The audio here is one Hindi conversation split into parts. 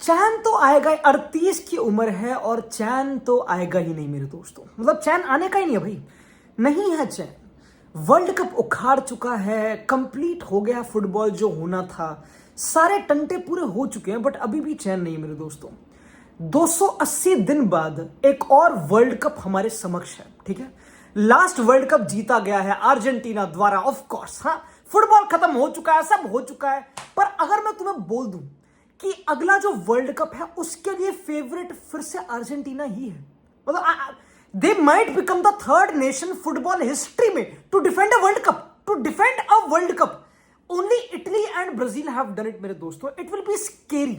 चैन तो आएगा ही, 38 की उम्र है और चैन तो आएगा ही नहीं मेरे दोस्तों। मतलब चैन आने का ही नहीं है भाई, नहीं है चैन। वर्ल्ड कप उखाड़ चुका है, कंप्लीट हो गया फुटबॉल जो होना था, सारे टंटे पूरे हो चुके हैं, बट अभी भी चैन नहीं मेरे दोस्तों। 280 दिन बाद एक और वर्ल्ड कप हमारे समक्ष है, ठीक है। लास्ट वर्ल्ड कप जीता गया है अर्जेंटीना द्वारा, ऑफ कोर्स। हाँ, फुटबॉल खत्म हो चुका है, सब हो चुका है, पर अगर मैं तुम्हें बोल दूं कि अगला जो वर्ल्ड कप है उसके लिए फेवरेट फिर से अर्जेंटीना ही है। मतलब they might become the third nation football history में to defend a world cup, to defend a world cup. Only Italy and Brazil have done it मेरे दोस्तों। It will be scary.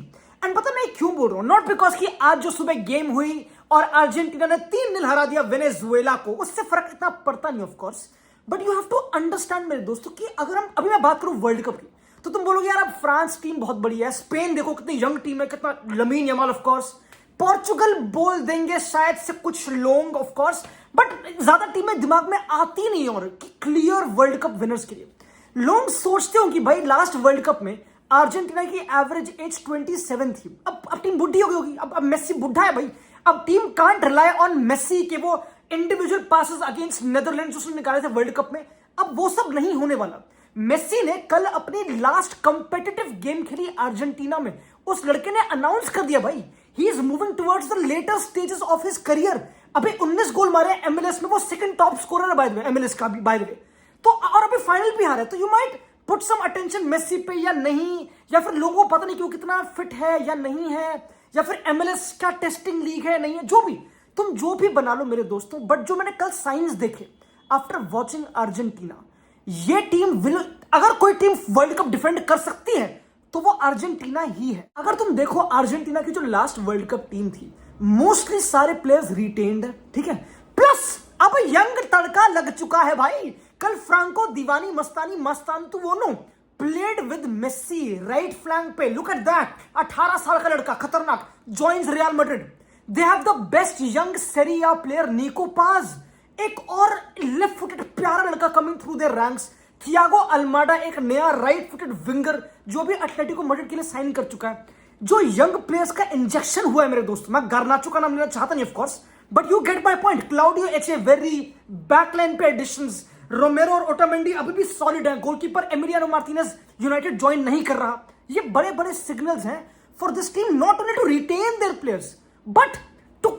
And पता मैं क्यों बोल रहा हूं? नॉट बिकॉज कि आज जो सुबह गेम हुई और अर्जेंटीना ने 3-0 हरा दिया वेनेजुएला को, उससे फर्क इतना पड़ता नहीं of course, but you have to understand मेरे दोस्तों कि अगर हम अभी मैं बात करूं वर्ल्ड कप की, तो तुम बोलोगे यार अब फ्रांस टीम बहुत बड़ी है, स्पेन देखो कितनी यंग टीम है, कितना lamin Yamal of course, Portugal बोल देंगे शायद से कुछ लोग ऑफ कोर्स, बट ज्यादा टीमें दिमाग में आती नहीं और कि क्लियर वर्ल्ड कप विनर्स के लिए। लोग सोचते हो कि भाई लास्ट वर्ल्ड कप में अर्जेंटीना की एवरेज एज 27 थी, अब टीम बुढ़ी हो गई होगी, अब मेसी बुढ़ा है भाई, अब team can't rely on Messi के वो इंडिविजुअल पासेस अगेंस्ट नेदरलैंड्स उसने निकाले थे वर्ल्ड कप में। अब वो सब नहीं होने वाला। मेसी ने कल अपनी लास्ट कंपेटिटिव गेम खेली अर्जेंटीना में, उस लड़के ने अनाउंस कर दिया भाई he is moving towards the later stages of his career. अभी 19 गोल मारे एमएलएस में, वो सेकंड टॉप स्कोरर है बाय द वे एमएलएस का भी बाय द वे। तो और अभी फाइनल भी हारा है, तो you might put some attention Messi पे या नहीं, या फिर लोगों को पता नहीं क्यों कितना फिट है या नहीं है, या फिर एमएलएस का टेस्टिंग लीग है नहीं है, जो भी तुम जो भी बना लो मेरे दोस्तों, बट जो मैंने कल साइंस देखे आफ्टर वॉचिंग अर्जेंटीना, ये टीम विल, अगर कोई टीम वर्ल्ड कप डिफेंड कर सकती है तो वो अर्जेंटीना ही है। अगर तुम देखो अर्जेंटीना की जो लास्ट वर्ल्ड कप टीम थी, मोस्टली सारे प्लेयर्स रिटेन्ड है, ठीक है, प्लस अब यंग तड़का लग चुका है भाई। कल फ्रांको दीवानी मस्तानी Mastantuono played with Messi right flank पे, लुक एट दैट, 18 साल का लड़का खतरनाक joins Real Madrid. They have the best young Serie A player Nico Paz, एक और लेफ्ट फुटेड प्यारा लड़का coming through their ranks, Thiago Almada, एक नया राइट फुटेड विंगर जो भी एटलेटिको मैड्रिड के लिए साइन कर चुका है। जो यंग प्लेयर्स का इंजेक्शन हुआ है मेरे दोस्त, मैं गार्नाचो का नाम लेना चाहता नहीं of course, but you get my point. Claudio Echeverri, backline पे एडिशंस, रोमेरो और ओटामेंडी अभी भी सॉलिड है, goalkeeper Emiliano Martinez United join नहीं कर रहा। ये बड़े बड़े सिग्नल्स हैं for this team, not only to retain their players but to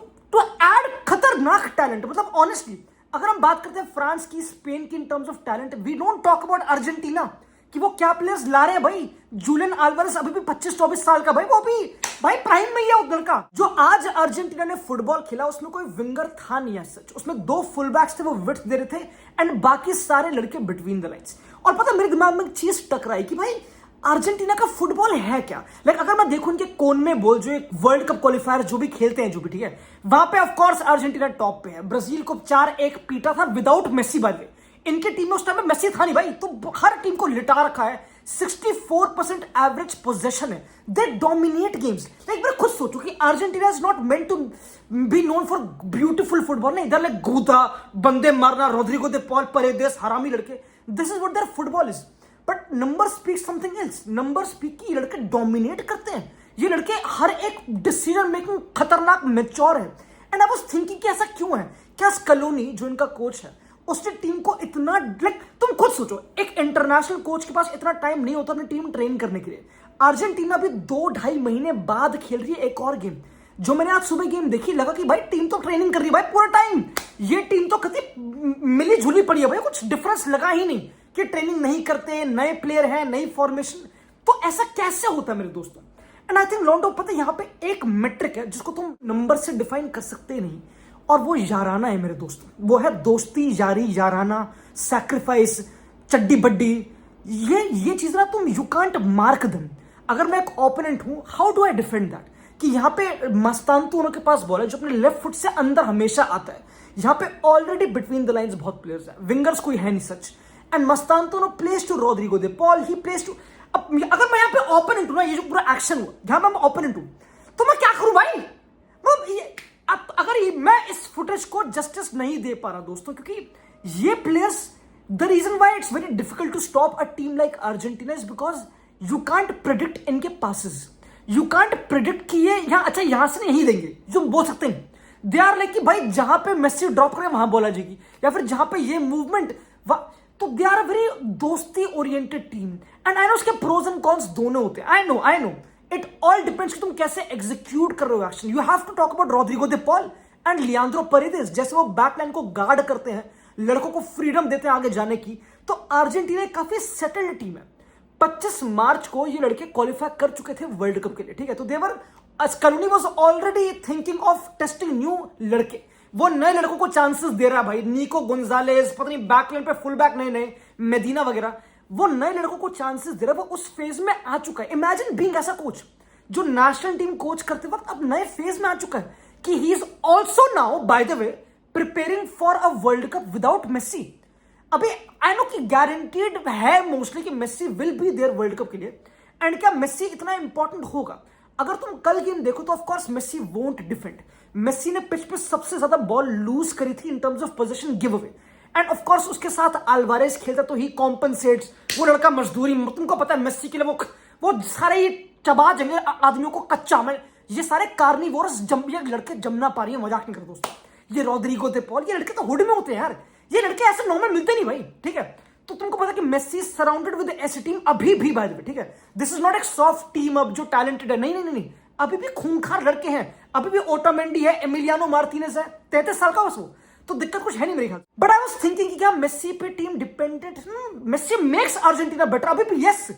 add खतरनाक टैलेंट। मतलब ऑनेस्टली अगर हम बात करते हैं फ्रांस की, स्पेन की in terms of talent, we don't talk about Argentina कि वो क्या प्लेयर्स ला रहे हैं भाई। जूलियन अल्वारेस अभी भी 25-24 साल का भाई, वो भी भाई प्राइम में ही है उधर का। जो आज अर्जेंटीना ने फुटबॉल खेला उसमें कोई विंगर था नहीं है सच, उसमें 2 फुल बैक्स थे, वो विड्थ दे रहे थे, एंड बाकी सारे लड़के बिटवीन द लाइन्स। और पता मेरे दिमाग में एक चीज टकराई कि भाई अर्जेंटीना का फुटबॉल है क्या। लाइक अगर मैं देखूं उनके कोन में बोल, जो एक वर्ल्ड कप क्वालिफायर जो भी खेलते हैं जो भी, ठीक है, वहां पे ऑफ कोर्स अर्जेंटीना टॉप पे है। ब्राजील को 4-1 पीटा था without Messi by the way. इनके टीम में उस टाइम में मेसी था नहीं भाई, तो हर टीम को लिटा रखा है। 64% एवरेज पोजेशन है, दे डोमिनेट गेम्स। लाइक मैं खुद सोचूं कि Argentina is not meant to be known for beautiful football, नहीं, इधर लाइक गूदा बंदे मारना, रोड्रिगो दे पॉल परेदेस हरामी लड़के, this is what their football is. But number speak something else. Number speak की ये लड़के डोमिनेट करते हैं, ये लड़के हर एक डिसीजन मेकिंग खतरनाक मैच्योर है। एंड आई वाज थिंकिंग कि ऐसा क्यों है। क्या स्कलोनी जो इनका कोच है उसने टीम को इतना, लाइक तुम खुद सोचो, एक इंटरनेशनल कोच के पास इतना टाइम नहीं होता अपनी टीम ट्रेन करने के लिए। अर्जेंटीना भी 2-2.5 महीने बाद खेल रही है एक और गेम। जो मैंने आज सुबह गेम देखी, लगा कि भाई टीम तो ट्रेनिंग कर रही है भाई पूरा टाइम, ये टीम तो कभी मिली जुली पड़ी है भाई, कुछ डिफरेंस लगा ही नहीं कि ट्रेनिंग नहीं करते, नए प्लेयर हैं, नई फॉर्मेशन। तो ऐसा कैसे होता है मेरे दोस्तों? एंड आई थिंक लॉन्डो, पता है यहाँ पे एक मेट्रिक है जिसको तुम नंबर से डिफाइन कर सकते नहीं, और वो याराना है मेरे दोस्तों। वो है दोस्ती, यारी, याराना, सैक्रिफाइस, चड्डी बड्डी। ये चीज ना तुम यू कांट मार्क देम। अगर मैं एक ओपोनेंट हूं, how do I defend that? कि यहाँ पे मस्तानतु उनके पास बॉल है जो अपने लेफ्ट फुट से अंदर हमेशा आता है। यहाँ पे ऑलरेडी बिटवीन द लाइंस बहुत प्लेयर्स है, विंगर्स कोई है नहीं such. And Mastantuono plays to Rodrigo De Paul, he plays to. अगर मैं यहाँ पे ओपोनेंट हूं ना, ये जो पूरा एक्शन हुआ यहाँ पे मैं ओपोनेंट हूं, तो मैं क्या करूं भाई? अगर मैं इस फुटेज को जस्टिस नहीं दे पा रहा दोस्तों, क्योंकि ये players, the reason why it's very difficult to stop a team like Argentina is because you can't predict इनके पासेस। यू कांट प्रिडिक्ट कि ये यहाँ अच्छा यहां से नहीं देंगे, जो बोल सकते हैं दे आर लाइक कि भाई जहां पे मेसी ड्रॉप करे वहां बॉल आ जाएगी, या फिर जहां पे ये मूवमेंट, तो दे आर वेरी दोस्ती oriented team. And I know उसके प्रोज एंड कॉन्स दोनों होते हैं, I know it all depends कि तुम कैसे एग्जीक्यूट कर रहे हो action. You have to talk about Rodrigo De Paul and Leandro Paredes, जैसे वो बैकलाइन को गार्ड करते हैं, लड़कों को फ्रीडम देते हैं आगे जाने की। तो अर्जेंटीना काफी सेटल्ड टीम है। 25 मार्च को ये लड़के क्वालिफाई कर चुके थे वर्ल्ड कप के लिए, ठीक है। तो there Scaloni was already thinking of testing new लड़के, वो नए लड़कों को चांसेस दे रहा है भाई, निको गोंजालेस, पता नहीं बैकलाइन पे फुल बैक नए मेदीना वगैरह, वो नए लड़कों को चांसेस दे रहा है, वो उस फेज में आ चुका है। इमेजिन बीइंग ऐसा कोच जो नेशनल टीम कोच करते वक्त अब नए फेज में आ चुका है कि he is also now by the way preparing for a world cup without Messi. अभी आई नो कि गारंटीड है मोस्टली कि Messi will be there world cup के लिए। एंड क्या मेसी इतना इंपॉर्टेंट होगा? अगर तुम कल गेम देखो तो of course Messi won't defend. Messi ने पिच पे सबसे ज्यादा बॉल लूज करी थी in terms of position give away, and of course उसके साथ अल्वारेज खेलता तो ही कॉम्पनसेट्स। वो लड़का मजदूरी, तुमको पता है मेसी के लिए वो सारे ही चबा जंगे आदमियों को कच्चा में, ये सारे कार्निवोरस ये लड़के जम ना पा रही है, मजाक नहीं कर दोस्तों। ये रॉड्रिगो दे पॉल, ये लड़के तो हुड में होते हैं यार, ये लड़के ऐसे नॉर्मल मिलते नहीं भाई, ठीक है। तो तुमको पता कि मेसी सराउंडेड विद ऐसी टीम अभी भी, बाय द वे, ठीक है। दिस इज नॉट एक सॉफ्ट टीम अब जो टैलेंटेड है, नहीं, अभी भी खूंखार लड़के हैं, अभी भी ओटामेंडी है, एमिलियानो मार्टिनेज है, 33 साल का बस वो, तो दिक्कत कुछ है नहीं मेरे ख्याल। बट आई वाज थिंकिंग कि क्या मेसी पे team dependent, Messi makes Argentina better अभी भी, यस।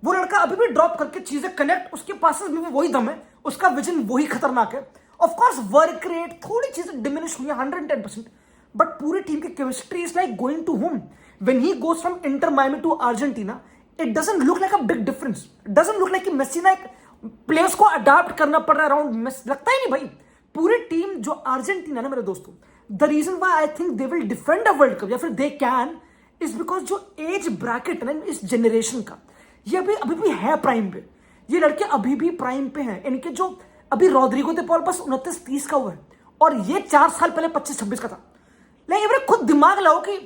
वो लड़का अभी भी ड्रॉप करके चीजें कनेक्ट, उसके पास में वही दम है, उसका विजन वही खतरनाक है। ऑफ कोर्स वर्क रेट थोड़ी चीजें डिमिनिश हुई है 110%, बट पूरी टीम की chemistry is like going to home. When he goes from Inter Miami to Argentina, it doesn't look like a big difference, doesn't look like कि मेसी ना एक प्लेयर्स को अडॉप्ट करना पड़ रहा है अराउंड मेसी, लगता ही नहीं भाई। पूरी टीम जो अर्जेंटीना ना मेरे दोस्तों, the reason why I think they will defend a world cup या फिर दे कैन इज बिकॉज जो एज ब्रैकेट है ना इस जनरेशन का, ये अभी भी है प्राइम पे। ये लड़के अभी भी प्राइम पे हैं। इनके जो अभी रॉड्रिगो दे पॉल बस 29-30 का हुआ है, और ये 4 साल पहले 25-26 का था। लेकिन ये खुद दिमाग लाओ कि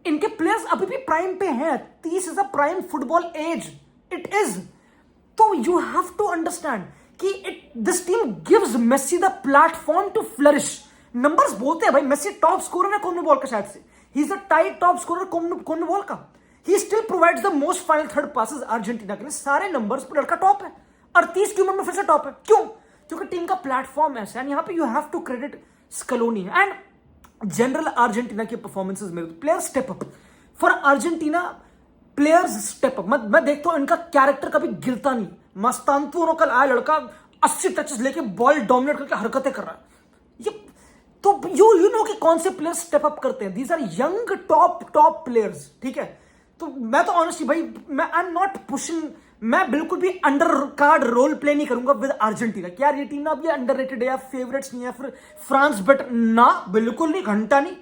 इनके प्लेयर्स अभी भी प्राइम पे हैं। 30 is a prime football age, it is. तो यू हैव टू अंडरस्टैंड कि this team gives Messi the platform to flourish. Numbers बोलते हैं भाई, मेसी टॉप स्कोरर है कॉन्मेबॉल का, शायद से ही is the tied top scorer CONMEBOL का। He still provides the most final third passes Argentina के लिए, सारे नंबर्स पर लड़का टॉप है, 38 की उम्र में फिर से टॉप है। क्यों? क्योंकि टीम का प्लेटफॉर्म ऐसा है। यहां पे you have to credit Scaloni and general Argentina के परफॉर्मेंसेस में। Player step up for Argentina, players step up. मैं देखता हूं इनका कैरेक्टर कभी गिरता नहीं। मस्तांतु कल आया लड़का 80 टचेस लेके बॉल डोमिनेट करके हरकतें कर रहा है। ये तो यू नो कि कौन से प्लेयर्स स्टेप अप करते हैं। These are young top players, ठीक है। तो मैं तो ऑनेस्टली भाई, आई एम नॉट पुशिंग, मैं बिल्कुल भी अंडर कार्ड रोल प्ले नहीं करूंगा विद अर्जेंटीना कि यार ये टीम ना अब ये अंडररेटेड है या फेवरेट्स नहीं है, फिर फ्रांस बेट ना, बिल्कुल नहीं, घंटा नहीं।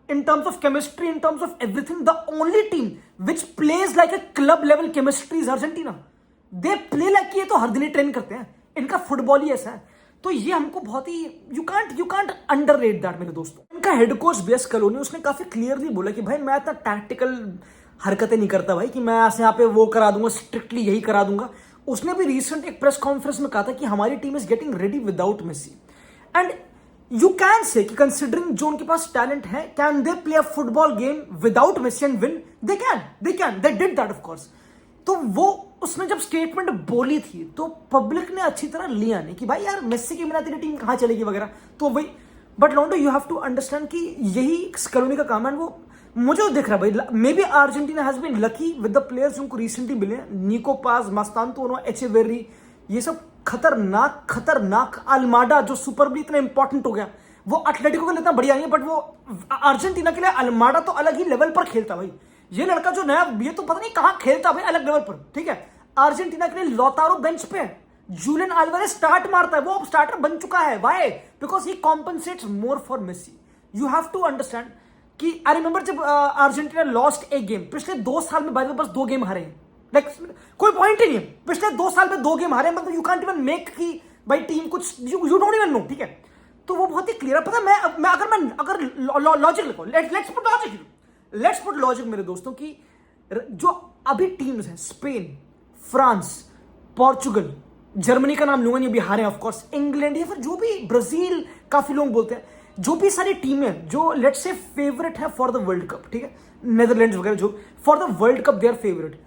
in terms of chemistry, in terms of everything, the only team which plays like a club level chemistry is Argentina. They play like ये तो हर दिन ही ट्रेन करते हैं, इनका फुटबॉल ही ऐसा है। तो ये हमको बहुत ही यू कांट अंडररेट दैट मेरे दोस्तों। इनका हेड कोच बेस कलोनी, उसने काफी क्लियरली बोला कि भाई मैं इतना टैक्टिकल हरकतें नहीं करता भाई कि मैं यहाँ पे वो करा दूंगा, स्ट्रिक्टली यही करा दूंगा। उसने भी रिसेंट एक प्रेस कॉन्फ्रेंस में कहा था कि हमारी team is getting ready without Messi. And you can say कि कंसिडरिंग जो उनके पास टैलेंट है, can they play a football game without Messi and win? They can, they did that of course. तो वो उसने जब स्टेटमेंट बोली थी तो पब्लिक ने अच्छी तरह लिया नहीं कि भाई यार मेसी के बिना तेरी टीम कहां चलेगी वगैरह, तो वही। बट लॉन्डो यू हैव टू अंडरस्टैंड कि यही स्कलोनी का काम है। वो मुझे तो दिख रहा है भाई, maybe Argentina has been lucky with the players जो उनको रिसेंटली मिले, निको पास, मस्तांतु, एचेवेरी, ये सब खतरनाक अल्माडा जो सुपर भी इतना इंपॉर्टेंट हो गया। वो एटलेटिको के लिए इतना बढ़िया नहीं है, बट वो अर्जेंटीना के लिए अल्माडा तो अलग ही लेवल पर खेलता भाई। ये लड़का जो नया, ये तो पता नहीं कहां खेलता भाई, अलग लेवल पर, ठीक है। अर्जेंटीना के लिए लौतारो बेंच पे, जूलियन अल्वारेज स्टार्ट मारता है, वो अब स्टार्टर बन चुका है। Why? Because he compensates more for Messi. You have to understand कि आई रिमेंबर जब अर्जेंटीना लॉस्ट ए गेम, पिछले 2 साल में बाद में बस 2 गेम हारे हैं, कोई पॉइंट ही नहीं है। पिछले 2 साल में 2 गेम हारे, मतलब यू कांट इवन मेक कि भाई टीम कुछ, यू डोंट इवन नो, ठीक है। तो वो बहुत ही क्लियर है। पता है मैं अगर लॉजिक लिखो, लेट्स पुट लॉजिक मेरे दोस्तों की, जो अभी टीम्स हैं स्पेन, फ्रांस, पोर्चुगल, जर्मनी का नाम लूंगा नहीं, अभी हारे ऑफ कोर्स, इंग्लैंड या फिर जो भी, ब्राजील काफी लोग बोलते हैं, जो भी सारी टीमें जो लेट्स से फेवरेट है फॉर द वर्ल्ड कप, ठीक है, नेदरलैंड्स वगैरह जो for the world cup they are favourite,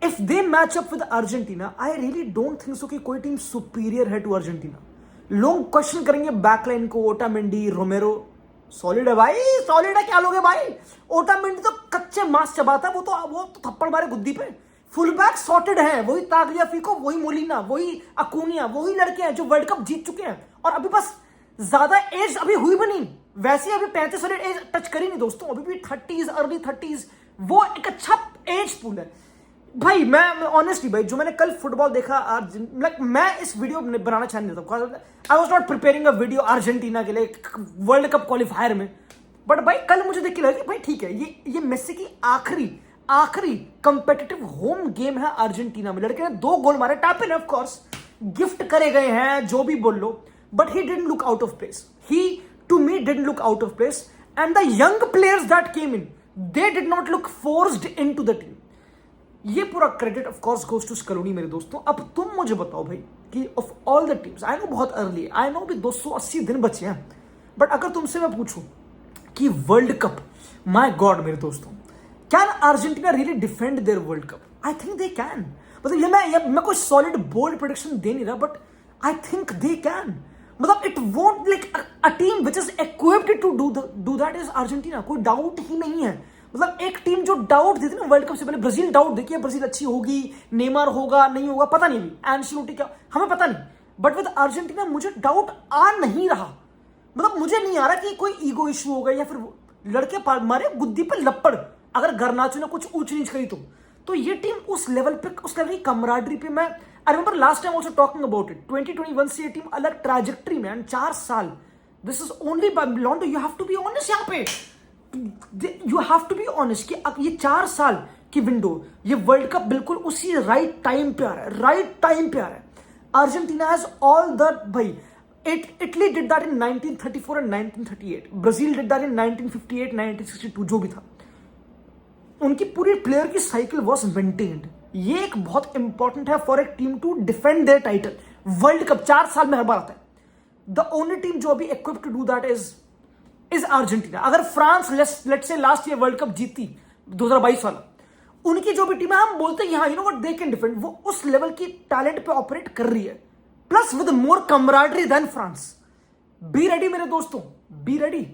if they match up with Argentina, I really don't think so कि कोई टीम सुपीरियर है टू अर्जेंटीना। लोग क्वेश्चन करेंगे बैकलाइन को, ओटामेंडी, रोमेरो, सॉलिड है भाई, सॉलिड है, क्या लोग है भाई, ओटामेंडी तो कच्चे मांस चबाता है, वो तो थप्पड़ मारे गुद्दी पे। फुल बैक सॉर्टेड है, वही तागलियाफिको, वही मोलिना, वही अकूनिया, वही लड़के हैं जो वर्ल्ड कप जीत चुके हैं, और अभी बस ज्यादा एज अभी हुई भी नहीं, वैसे अभी 35 वाली एज टच करी नहीं दोस्तों, अभी भी 30s, अर्ली 30s, वो एक अच्छा एज पूल है भाई। मैं ऑनेस्टली भाई, जो मैंने कल फुटबॉल देखा, लाइक मैं इस वीडियो बनाना चाह नहीं था, I was not preparing a video Argentina के लिए वर्ल्ड कप क्वालिफायर में, बट भाई कल मुझे देख के लगा कि भाई ठीक है, ये मेसी की आखिरी कंपेटिटिव होम गेम है अर्जेंटीना में। लड़के ने 2 गोल मारे, tap in of course, gift करे गए हैं, जो भी बोल लो, but he didn't look out of place, he to me didn't look out of place, and the young players that came in, they did not look forced into the team. ये पूरा credit of course goes to Scaloni मेरे दोस्तों। अब तुम मुझे बताओ भाई कि of all the teams, I know बहुत अर्ली है, आई नो भी 280 दिन बचे हैं, बट अगर तुमसे मैं पूछूं कि वर्ल्ड कप, माय गॉड मेरे दोस्तों, can Argentina really defend there world cup? I think they can. मतलब ये मैं कोई सॉलिड बोल्ड प्रेडिक्शन दे नहीं रहा, but I think they can. मतलब it won't like a team which is equipped to do that is Argentina, कोई डाउट ही नहीं है। मतलब एक टीम जो डाउट देती ना वर्ल्ड कप से पहले, ब्राजील डाउट देखिए, ब्राजील अच्छी होगी, नेमार होगा नहीं होगा पता नहीं, भी एंशिलोटी क्या, हमें पता नहीं, बट विद अर्जेंटीना मुझे डाउट आ नहीं रहा। मतलब मुझे नहीं आ रहा कि कोई ईगो इशू होगा या फिर लड़के मारे गुद्दी पर लपड़, अगर गर्नाचो ने कुछ ऊंच नीच करी तो ये टीम उस लेवल पे, उस लेवल की कमराडरी पे, मैं I remember last time also talking about it, 2021 से ये टीम अलग ट्रैजेक्टरी में, एंड 4 साल, this is only by Lando, you have to be honest यहाँ पे, you have to be honest कि अब ये 4 साल की विंडो, ये वर्ल्ड कप बिल्कुल उसी राइट टाइम पे आ रहा है, राइट टाइम पे आ रहा है। अर्जेंटीना हैज ऑल द भाई, Italy did that in 1934 and 1938, Brazil did that in 1958, 1962, जो भी था, उनकी पूरी प्लेयर की साइकिल वॉज मेंटेन्ड। ये एक बहुत इंपॉर्टेंट है फॉर एक team to defend their title. World cup 4 साल में हर बार आता है। द ओनली टीम जो अभी equipped to do that is Argentina. अगर France let's say last year world cup जीती 2022 वाला, उनकी जो भी टीम है, हम बोलते हैं यहां, you know what, they can defend, वो उस लेवल की टैलेंट पे ऑपरेट कर रही है, plus with more camaraderie than France. Be ready मेरे दोस्तों, बी रेडी।